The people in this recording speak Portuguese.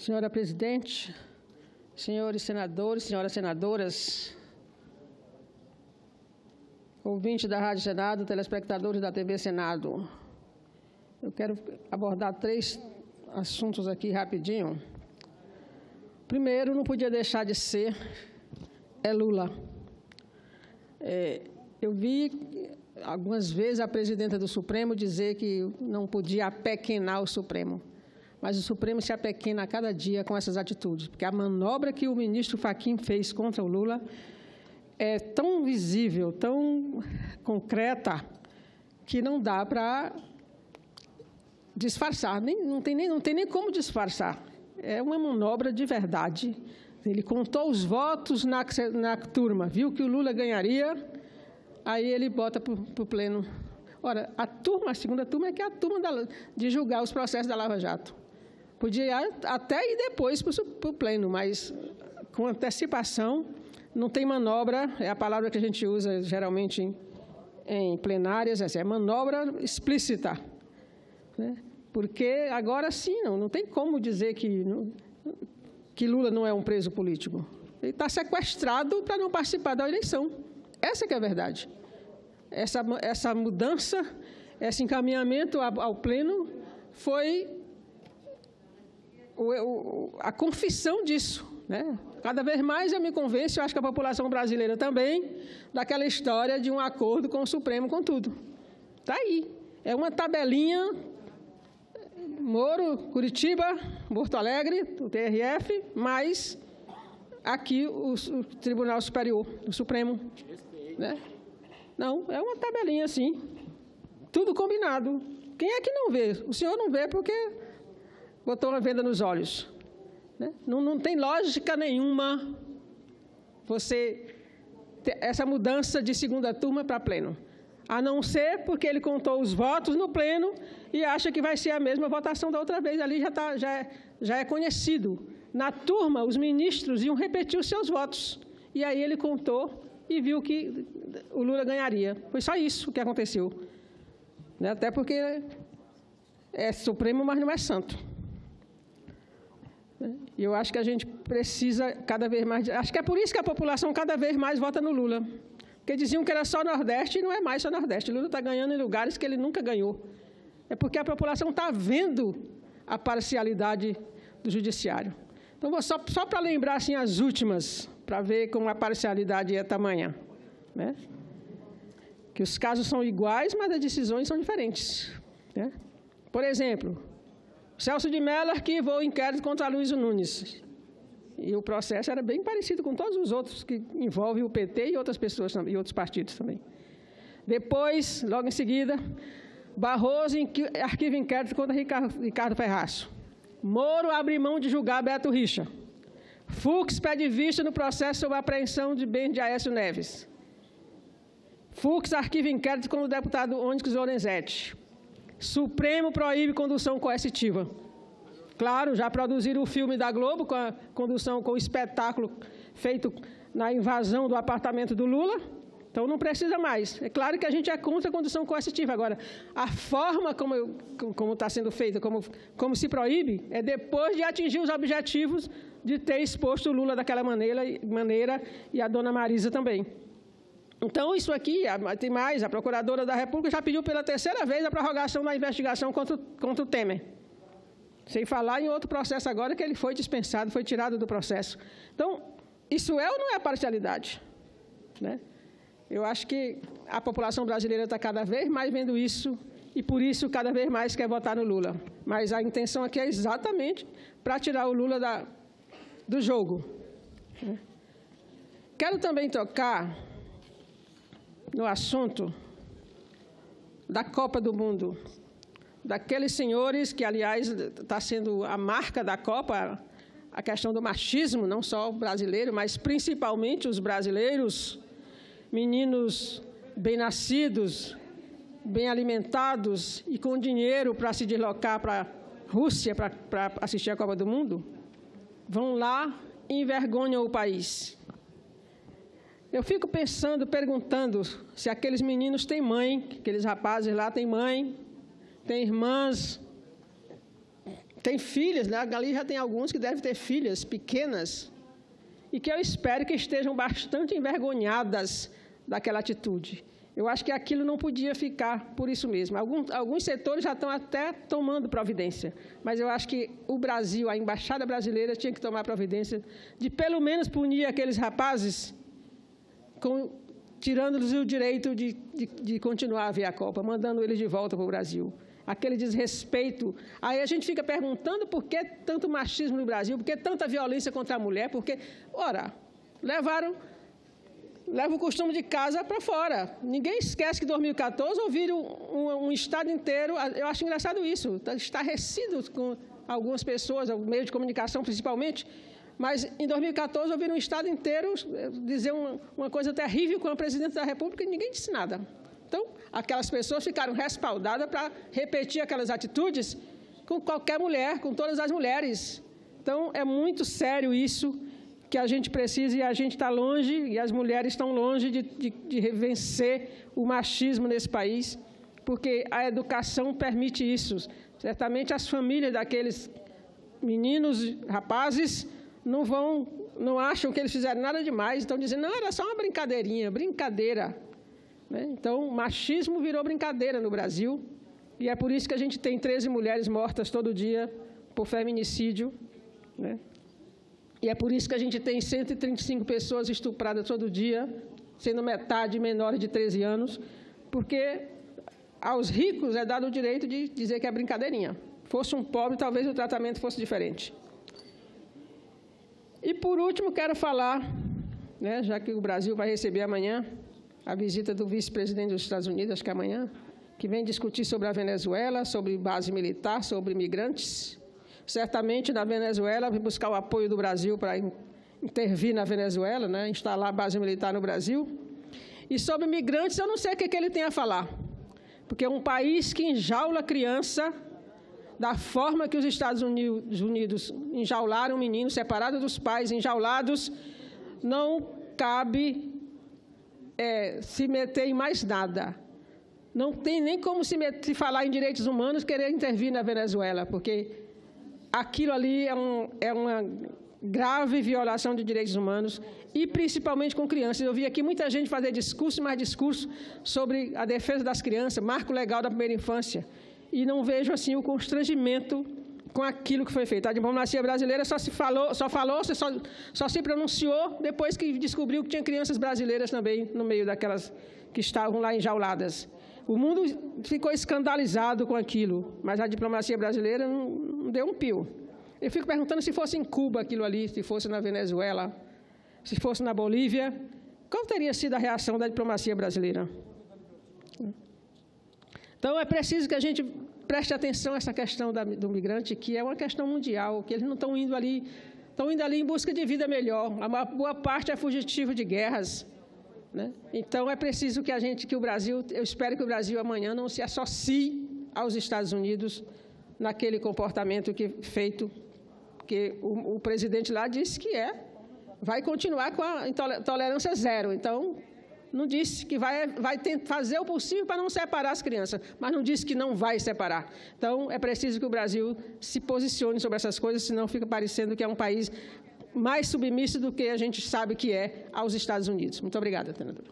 Senhora Presidente, senhores senadores, senhoras senadoras, ouvintes da Rádio Senado, telespectadores da TV Senado, eu quero abordar 3 assuntos aqui rapidinho. Primeiro, não podia deixar de ser Lula. Eu vi algumas vezes a presidenta do Supremo dizer que não podia apequenar o Supremo. Mas o Supremo se apequena a cada dia com essas atitudes, porque a manobra que o ministro Fachin fez contra o Lula é tão visível, tão concreta, que não dá para disfarçar, não tem nem como disfarçar. É uma manobra de verdade. Ele contou os votos na turma, viu que o Lula ganharia, aí ele bota para o pleno. Ora, a segunda turma é que é a turma de julgar os processos da Lava Jato. Podia até ir depois para o pleno, mas com antecipação, não tem manobra, é a palavra que a gente usa geralmente em plenárias, é manobra explícita. Né? Porque agora sim, não tem como dizer que Lula não é um preso político. Ele está sequestrado para não participar da eleição. Essa que é a verdade. Essa mudança, esse encaminhamento ao pleno foi a confissão disso. Né? Cada vez mais eu me convenço, eu acho que a população brasileira também, daquela história de um acordo com o Supremo, com tudo. Está aí. É uma tabelinha, Moro, Curitiba, Porto Alegre, o TRF, mais aqui o Tribunal Superior, o Supremo. Né? Não, é uma tabelinha assim, tudo combinado. Quem é que não vê? O senhor não vê porque botou uma venda nos olhos. Né? Não tem lógica nenhuma essa mudança de segunda turma para pleno. A não ser porque ele contou os votos no pleno e acha que vai ser a mesma votação da outra vez. Ali já é conhecido. Na turma, os ministros iam repetir os seus votos. E aí ele contou e viu que o Lula ganharia. Foi só isso que aconteceu. Né? Até porque é Supremo, mas não é santo. E eu acho que a gente precisa cada vez mais... Acho que é por isso que a população cada vez mais vota no Lula. Porque diziam que era só Nordeste e não é mais só Nordeste. O Lula está ganhando em lugares que ele nunca ganhou. É porque a população está vendo a parcialidade do judiciário. Então, só para lembrar assim, as últimas, para ver como a parcialidade é tamanha. Né? Que os casos são iguais, mas as decisões são diferentes. Né? Por exemplo, Celso de Mello arquivou o inquérito contra Luiz Nunes. E o processo era bem parecido com todos os outros que envolvem o PT e outras pessoas e outros partidos também. Depois, logo em seguida, Barroso arquiva inquérito contra Ricardo Ferraz. Moro abre mão de julgar Beto Richa. Fux pede vista no processo sobre a apreensão de bens de Aécio Neves. Fux arquiva inquérito contra o deputado Onyx Lorenzetti. Supremo proíbe condução coercitiva. Claro, já produziram o filme da Globo com a condução, com o espetáculo feito na invasão do apartamento do Lula. Então, não precisa mais. É claro que a gente é contra a condução coercitiva. Agora, a forma como está sendo feita, como se proíbe, é depois de atingir os objetivos de ter exposto o Lula daquela maneira e a dona Marisa também. Então, isso aqui, tem mais, a Procuradora da República já pediu pela 3ª vez a prorrogação da investigação contra o Temer. Sem falar em outro processo agora que ele foi dispensado, foi tirado do processo. Então, isso é ou não é parcialidade? Né? Eu acho que a população brasileira está cada vez mais vendo isso e, por isso, cada vez mais quer votar no Lula. Mas a intenção aqui é exatamente para tirar o Lula do jogo. Quero também tocar no assunto da Copa do Mundo. Daqueles senhores que, aliás, está sendo a marca da Copa, a questão do machismo, não só o brasileiro, mas principalmente os brasileiros, meninos bem-nascidos, bem alimentados e com dinheiro para se deslocar para a Rússia para assistir a Copa do Mundo, vão lá e envergonham o país. Eu fico perguntando se aqueles meninos têm mãe, aqueles rapazes lá têm mãe, tem irmãs, tem filhas, né? Ali já tem alguns que devem ter filhas pequenas, e que eu espero que estejam bastante envergonhadas daquela atitude. Eu acho que aquilo não podia ficar por isso mesmo. Alguns setores já estão até tomando providência, mas eu acho que o Brasil, a Embaixada Brasileira, tinha que tomar providência de, pelo menos, punir aqueles rapazes, tirando-lhes o direito de continuar a ver a Copa, mandando eles de volta para o Brasil. Aquele desrespeito. Aí a gente fica perguntando por que tanto machismo no Brasil, por que tanta violência contra a mulher, porque, ora, leva o costume de casa para fora. Ninguém esquece que em 2014 ouviram um estado inteiro, eu acho engraçado isso, está estarrecido com algumas pessoas, o meio de comunicação principalmente, mas em 2014 ouviram um estado inteiro dizer uma coisa terrível com a presidente da República e ninguém disse nada. Então, aquelas pessoas ficaram respaldadas para repetir aquelas atitudes com qualquer mulher, com todas as mulheres. Então, é muito sério isso, que a gente precisa, e a gente está longe, e as mulheres estão longe de vencer o machismo nesse país, porque a educação permite isso. Certamente as famílias daqueles meninos, rapazes, não acham que eles fizeram nada demais, estão dizendo, não, era só uma brincadeirinha, brincadeira. Então, o machismo virou brincadeira no Brasil, e é por isso que a gente tem 13 mulheres mortas todo dia por feminicídio, né? E é por isso que a gente tem 135 pessoas estupradas todo dia, sendo metade menores de 13 anos, porque aos ricos é dado o direito de dizer que é brincadeirinha. Fosse um pobre, talvez o tratamento fosse diferente. E, por último, quero falar, né, já que o Brasil vai receber amanhã a visita do vice-presidente dos Estados Unidos, acho que amanhã, que vem discutir sobre a Venezuela, sobre base militar, sobre imigrantes. Certamente, na Venezuela, vai buscar o apoio do Brasil para intervir na Venezuela, né, instalar a base militar no Brasil. E sobre imigrantes, eu não sei o que ele tem a falar, porque é um país que enjaula criança da forma que os Estados Unidos enjaularam meninos, separados dos pais, enjaulados, não cabe se meter em mais nada. Não tem nem como se falar em direitos humanos, querer intervir na Venezuela, porque aquilo ali é uma grave violação de direitos humanos, e principalmente com crianças. Eu vi aqui muita gente fazer discurso e mais discurso sobre a defesa das crianças, marco legal da primeira infância, e não vejo assim o constrangimento com aquilo que foi feito. A diplomacia brasileira só se pronunciou depois que descobriu que tinha crianças brasileiras também no meio daquelas que estavam lá enjauladas. O mundo ficou escandalizado com aquilo, mas a diplomacia brasileira não deu um pio. Eu fico perguntando se fosse em Cuba aquilo ali, se fosse na Venezuela, se fosse na Bolívia, qual teria sido a reação da diplomacia brasileira? Então, é preciso que a gente preste atenção a essa questão do migrante, que é uma questão mundial, que eles não estão indo ali, estão indo ali em busca de vida melhor. A boa parte é fugitivo de guerras, né? Então, é preciso que o Brasil, eu espero que o Brasil amanhã não se associe aos Estados Unidos naquele comportamento feito, que o presidente lá disse que vai continuar com a tolerância zero. Então, não disse que vai fazer o possível para não separar as crianças, mas não disse que não vai separar. Então, é preciso que o Brasil se posicione sobre essas coisas, senão fica parecendo que é um país mais submisso do que a gente sabe que é aos Estados Unidos. Muito obrigada, senadora.